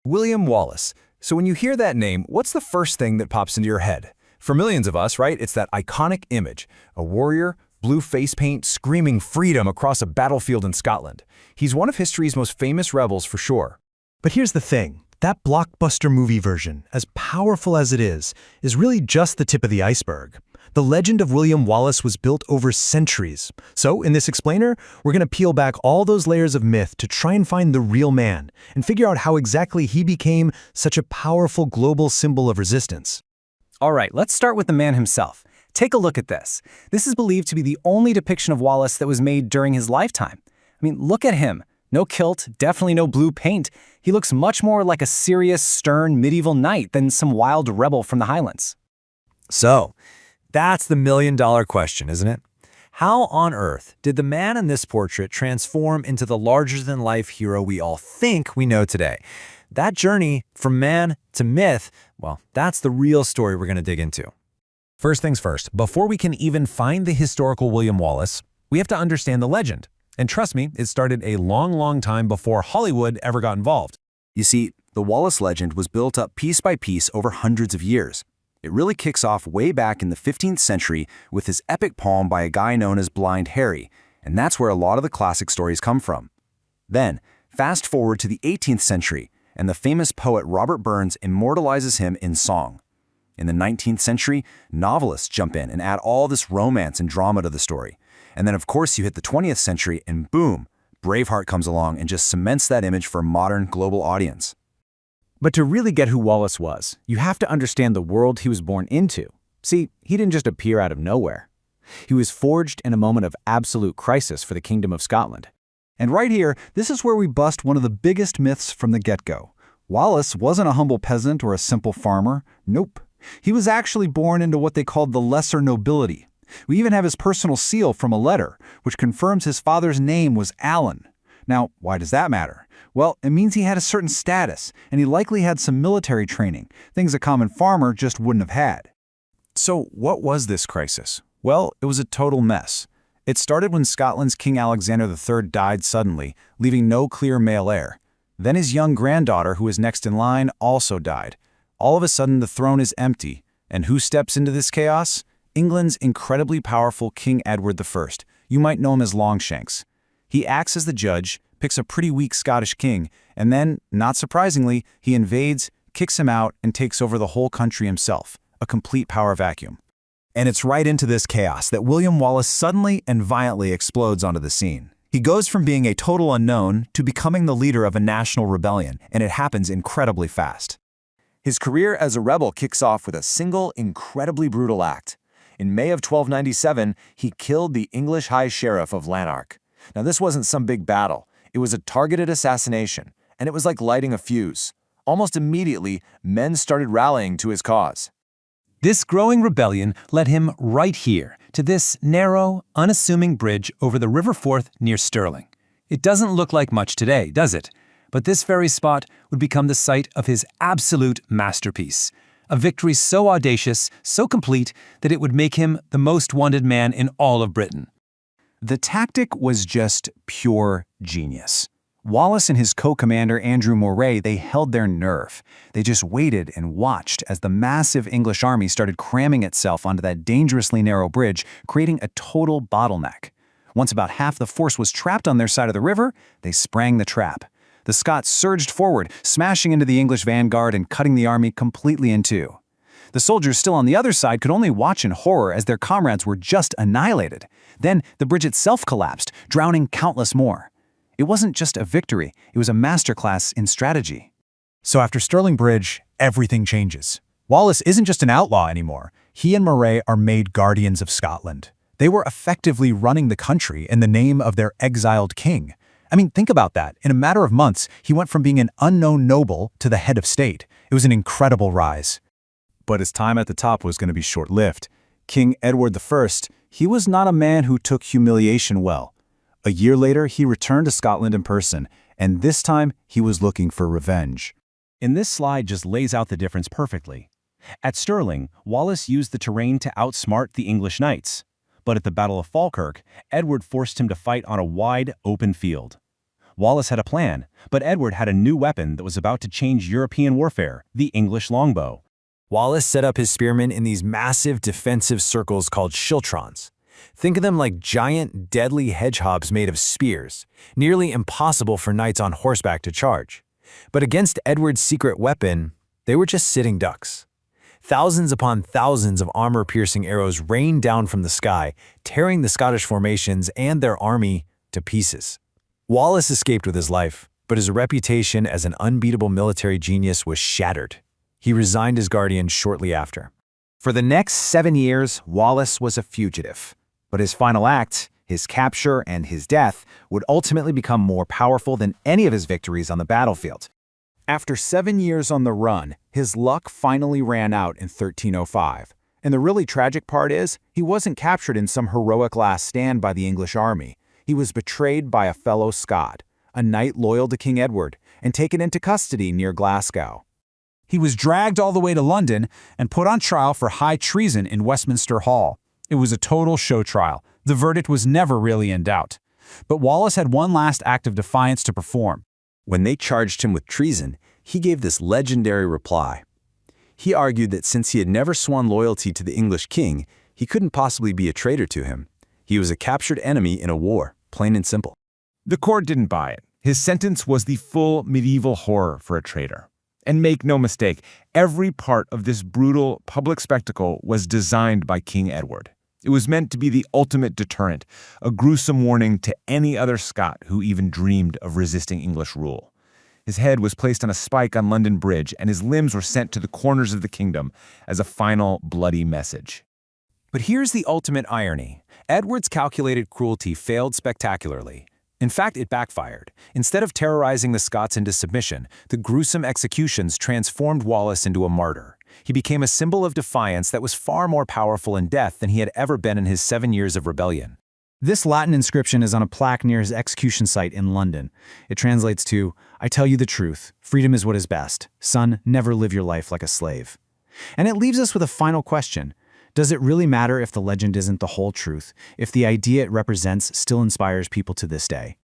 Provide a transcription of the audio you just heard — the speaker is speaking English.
William Wallace. So when you hear that name, what's the first thing that pops into your head? For millions of us, right, it's that iconic image, a warrior, blue face paint, screaming freedom across a battlefield in Scotland. He's one of history's most famous rebels for sure. But here's the thing, that blockbuster movie version, as powerful as it is really just the tip of the iceberg. The legend of William Wallace was built over centuries. So in this explainer, we're going to peel back all those layers of myth to try and find the real man and figure out how exactly he became such a powerful global symbol of resistance. All right, let's start with the man himself. Take a look at this. This is believed to be the only depiction of Wallace that was made during his lifetime. I mean, look at him. No kilt, definitely no blue paint. He looks much more like a serious, stern medieval knight than some wild rebel from the Highlands. So, that's the million-dollar question, isn't it? How on earth did the man in this portrait transform into the larger-than-life hero we all think we know today? That journey from man to myth, well, that's the real story we're going to dig into. First things first, before we can even find the historical William Wallace, we have to understand the legend. And trust me, it started a long time before Hollywood ever got involved. You see, the Wallace legend was built up piece by piece over hundreds of years. It really kicks off way back in the 15th century with his epic poem by a guy known as Blind Harry, and that's where a lot of the classic stories come from. Then, fast forward to the 18th century, and the famous poet Robert Burns immortalizes him in song. In the 19th century, novelists jump in and add all this romance and drama to the story. And then, of course, you hit the 20th century, and boom, Braveheart comes along and just cements that image for a modern global audience. But to really get who Wallace was, you have to understand the world he was born into. See, he didn't just appear out of nowhere. He was forged in a moment of absolute crisis for the Kingdom of Scotland. And right here, this is where we bust one of the biggest myths from the get-go. Wallace wasn't a humble peasant or a simple farmer. Nope. He was actually born into what they called the lesser nobility. We even have his personal seal from a letter, which confirms his father's name was Alan. Now, why does that matter? Well, it means he had a certain status, and he likely had some military training, things a common farmer just wouldn't have had. So what was this crisis? Well, it was a total mess. It started when Scotland's King Alexander III died suddenly, leaving no clear male heir. Then his young granddaughter, who was next in line, also died. All of a sudden, the throne is empty. And who steps into this chaos? England's incredibly powerful King Edward I. You might know him as Longshanks. He acts as the judge, picks a pretty weak Scottish king, and then, not surprisingly, he invades, kicks him out, and takes over the whole country himself, a complete power vacuum. And it's right into this chaos that William Wallace suddenly and violently explodes onto the scene. He goes from being a total unknown to becoming the leader of a national rebellion, and it happens incredibly fast. His career as a rebel kicks off with a single, incredibly brutal act. In May of 1297, he killed the English High Sheriff of Lanark. Now, this wasn't some big battle. It was a targeted assassination, and it was like lighting a fuse. Almost immediately, men started rallying to his cause. This growing rebellion led him right here, to this narrow, unassuming bridge over the River Forth near Stirling. It doesn't look like much today, does it? But this very spot would become the site of his absolute masterpiece. A victory so audacious, so complete, that it would make him the most wanted man in all of Britain. The tactic was just pure genius. Wallace and his co-commander Andrew Moray, they held their nerve. They just waited and watched as the massive English army started cramming itself onto that dangerously narrow bridge, creating a total bottleneck. Once about half the force was trapped on their side of the river, they sprang the trap. The Scots surged forward, smashing into the English vanguard and cutting the army completely in two. The soldiers still on the other side could only watch in horror as their comrades were just annihilated. Then the bridge itself collapsed, drowning countless more. It wasn't just a victory, it was a masterclass in strategy. So after Stirling Bridge, everything changes. Wallace isn't just an outlaw anymore. He and Moray are made guardians of Scotland. They were effectively running the country in the name of their exiled king. I mean, think about that. In a matter of months, he went from being an unknown noble to the head of state. It was an incredible rise. But his time at the top was going to be short-lived. King Edward I, he was not a man who took humiliation well. A year later, he returned to Scotland in person, and this time he was looking for revenge. And this slide just lays out the difference perfectly. At Stirling, Wallace used the terrain to outsmart the English knights. But at the Battle of Falkirk, Edward forced him to fight on a wide, open field. Wallace had a plan, but Edward had a new weapon that was about to change European warfare, the English longbow. Wallace set up his spearmen in these massive defensive circles called schiltrons. Think of them like giant, deadly hedgehogs made of spears, nearly impossible for knights on horseback to charge. But against Edward's secret weapon, they were just sitting ducks. Thousands upon thousands of armor-piercing arrows rained down from the sky, tearing the Scottish formations and their army to pieces. Wallace escaped with his life, but his reputation as an unbeatable military genius was shattered. He resigned as Guardian shortly after. For the next 7 years, Wallace was a fugitive. But his final act, his capture and his death, would ultimately become more powerful than any of his victories on the battlefield. After 7 years on the run, his luck finally ran out in 1305. And the really tragic part is, he wasn't captured in some heroic last stand by the English army. He was betrayed by a fellow Scot, a knight loyal to King Edward, and taken into custody near Glasgow. He was dragged all the way to London and put on trial for high treason in Westminster Hall. It was a total show trial. The verdict was never really in doubt. But Wallace had one last act of defiance to perform. When they charged him with treason, he gave this legendary reply. He argued that since he had never sworn loyalty to the English king, he couldn't possibly be a traitor to him. He was a captured enemy in a war, plain and simple. The court didn't buy it. His sentence was the full medieval horror for a traitor. And make no mistake, every part of this brutal public spectacle was designed by King Edward. It was meant to be the ultimate deterrent, a gruesome warning to any other Scot who even dreamed of resisting English rule. His head was placed on a spike on London Bridge, and his limbs were sent to the corners of the kingdom as a final bloody message. But here's the ultimate irony. Edward's calculated cruelty failed spectacularly. In fact, it backfired. Instead of terrorizing the Scots into submission, the gruesome executions transformed Wallace into a martyr. He became a symbol of defiance that was far more powerful in death than he had ever been in his 7 years of rebellion. This Latin inscription is on a plaque near his execution site in London. It translates to, "I tell you the truth, freedom is what is best. Son, never live your life like a slave." And it leaves us with a final question. Does it really matter if the legend isn't the whole truth, if the idea it represents still inspires people to this day?